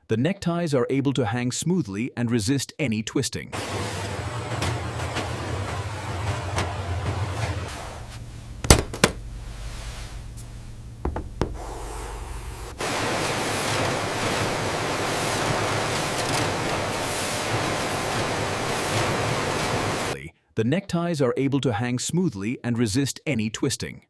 The neckties are able to hang smoothly and resist any twisting. The neckties are able to hang smoothly and resist any twisting.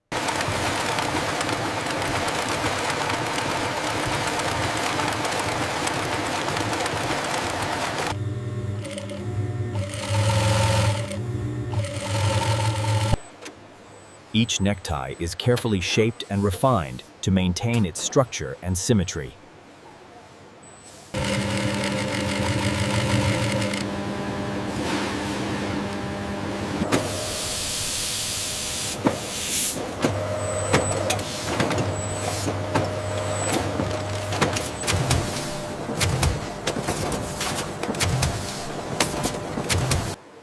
Each necktie is carefully shaped and refined to maintain its structure and symmetry.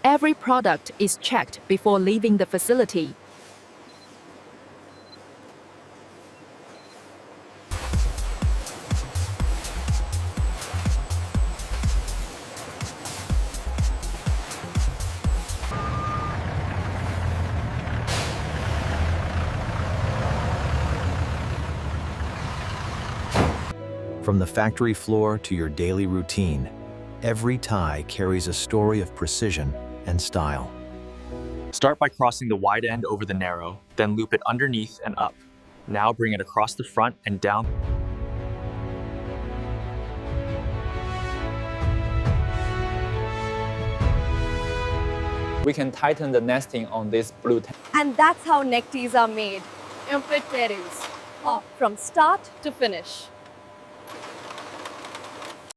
Every product is checked before leaving the facility. From the factory floor to your daily routine, every tie carries a story of precision and style. Start by crossing the wide end over the narrow, then loop it underneath and up. Now bring it across the front and down. We can tighten the nesting on this blue tab. And that's how neckties are made. From start to finish.